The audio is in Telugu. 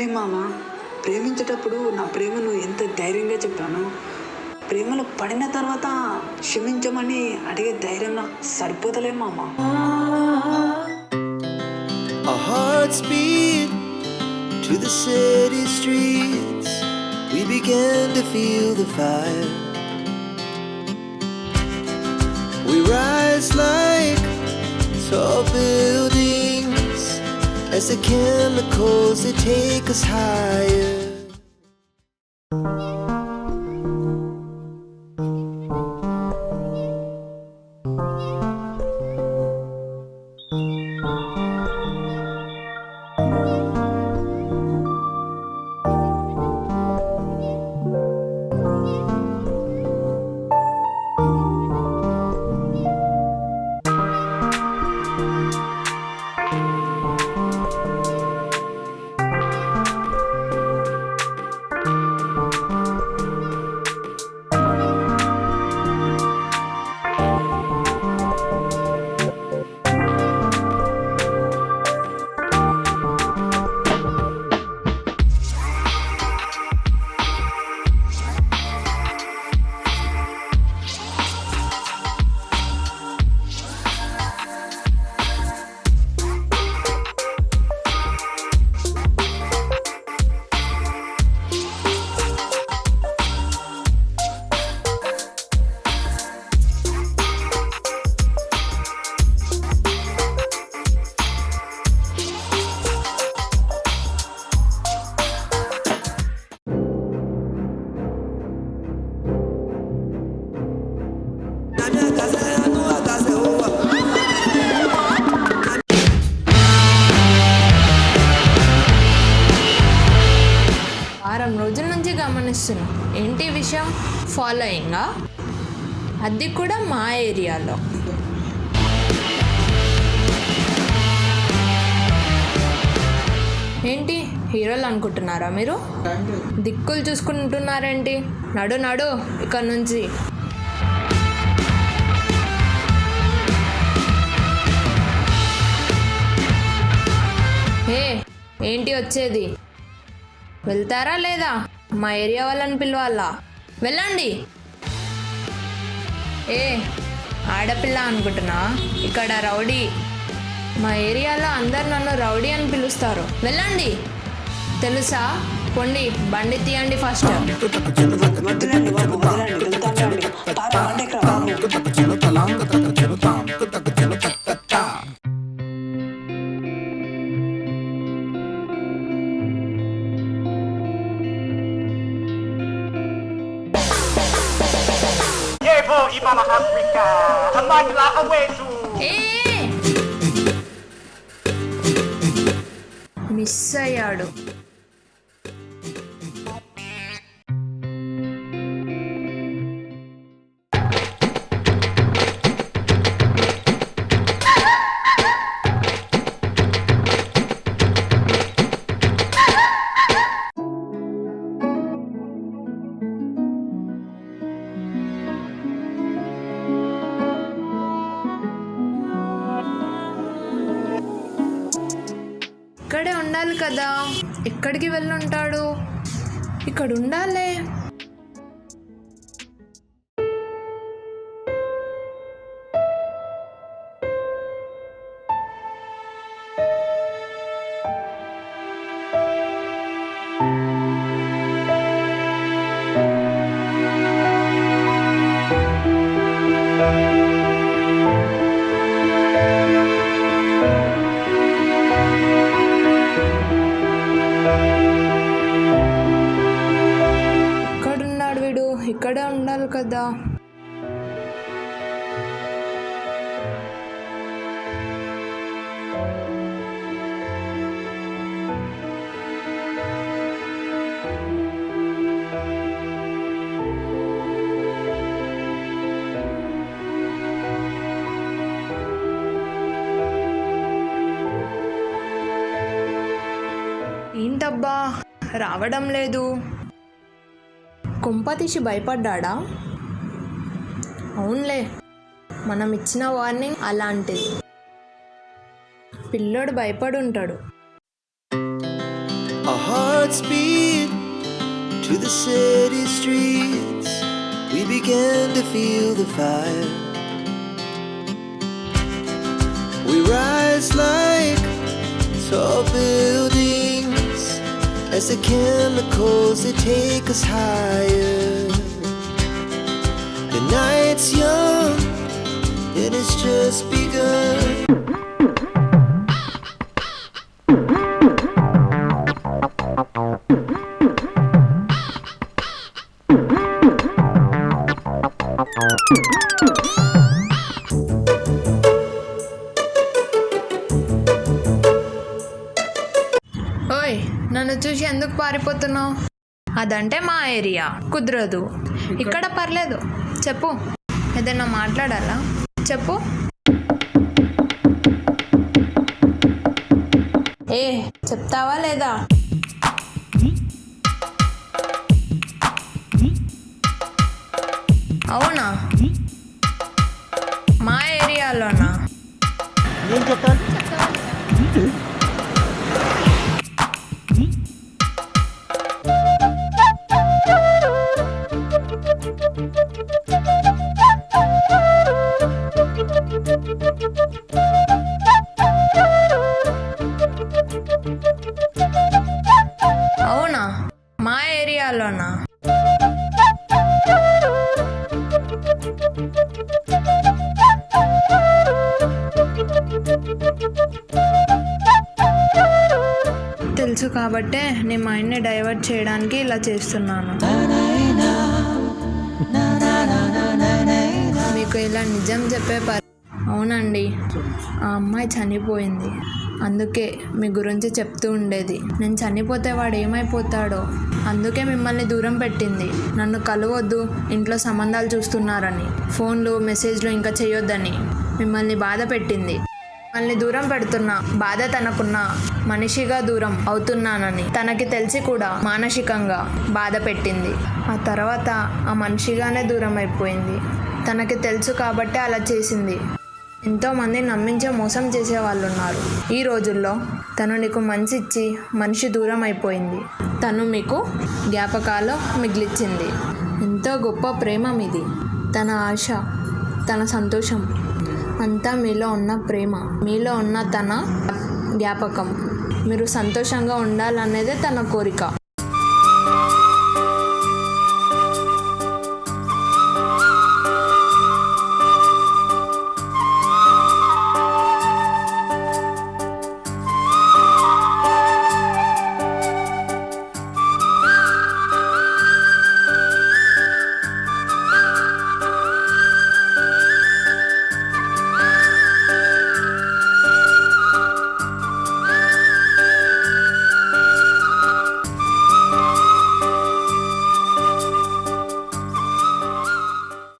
అరే మామ, ప్రేమించేటప్పుడు నా ప్రేమను ఎంత ధైర్యంగా చెప్పాను. ప్రేమలో పడిన తర్వాత క్షమించమని అడిగే ధైర్యం నాకు సరిపోతలే మామ. Our hearts beat to the city streets. We began to feel the fire. We rise like tall buildings as the chemicals they take us higher. వారం రోజుల నుంచి గమనిస్తున్నా. ఏంటి విషయం? ఫాలోయింగా, అది కూడా మా ఏరియాలో. ఏంటి హీరోలు అనుకుంటున్నారా మీరు? దిక్కులు చూసుకుంటున్నారేంటి? నడు నడు ఇక్కడ నుంచి. ఏంటి వచ్చేది? వెళ్తారా లేదా? మా ఏరియా వాళ్ళని పిలవాలా? వెళ్ళండి. ఆడపిల్ల అనుకుంటున్నా? ఇక్కడ రౌడీ. మా ఏరియాలో అందరు నన్ను రౌడీ అని పిలుస్తారు. వెళ్ళండి. తెలుసా? పొండి, బండి తీయండి first. Ibama Africa, Amandla Awetu. Miss అయ్యాడు. ఇక్కడే ఉండాలి కదా, ఎక్కడికి వెళ్ళుంటాడు? ఇక్కడ ఉండాలే. ఇక్కడే ఉండాలి కదా. ఏంటబ్బా రావడం లేదు? కొంపతీసి భయపడ్డా? అవునులే, మనం ఇచ్చిన వార్నింగ్ అలాంటిది. పిల్లోడు భయపడి ఉంటాడు. Our hearts beat to the city streets. We began to feel the fire. We rise like tall buildings as the chemicals they take us higher. The night's young and it's just begun. ఓయ్, నన్ను చూసి ఎందుకు పారిపోతున్నావు? అదంటే మా ఏరియా, కుదరదు. ఇక్కడ పర్లేదు, చెప్పు. ఏదైనా మాట్లాడాలా? చెప్పు. ఏ, చెప్తావా లేదా? అవునా? మా ఏరియాలోనా? అవునా? మా ఏరియాలోనా? తెలుసు కాబట్టే నీ మైండ్ని డైవర్ట్ చేయడానికి ఇలా చేస్తున్నాను. మీకు ఇలా నిజం చెప్పే అవునండి, ఆ అమ్మాయి చనిపోయింది. అందుకే మీ గురించి చెప్తూ ఉండేది. నేను చనిపోతే వాడు ఏమైపోతాడో, అందుకే మిమ్మల్ని దూరం పెట్టింది. నన్ను కలవద్దు, ఇంట్లో సంబంధాలు చూస్తున్నారని, ఫోన్లు మెసేజ్లు ఇంకా చేయొద్దని మిమ్మల్ని బాధ పెట్టింది. మిమ్మల్ని దూరం పెడుతున్నా, బాధ తనకున్నా, మనిషిగా దూరం అవుతున్నానని తనకి తెలిసి కూడా మానసికంగా బాధ పెట్టింది. ఆ తర్వాత ఆ మనిషిగానే దూరం అయిపోయింది. తనకి తెలుసు కాబట్టి అలా చేసింది. ఎంతోమంది నమ్మించే మోసం చేసే వాళ్ళు ఉన్నారు ఈ రోజుల్లో. తను నీకు మనసు ఇచ్చి మనిషి దూరం అయిపోయింది. తను మీకు జ్ఞాపకాలు మిగిలిచ్చింది. ఎంతో గొప్ప ప్రేమ మీది. తన ఆశ, తన సంతోషం అంతా మీలో ఉన్న ప్రేమ, మీలో ఉన్న తన జ్ఞాపకం. మీరు సంతోషంగా ఉండాలనేదే తన కోరిక.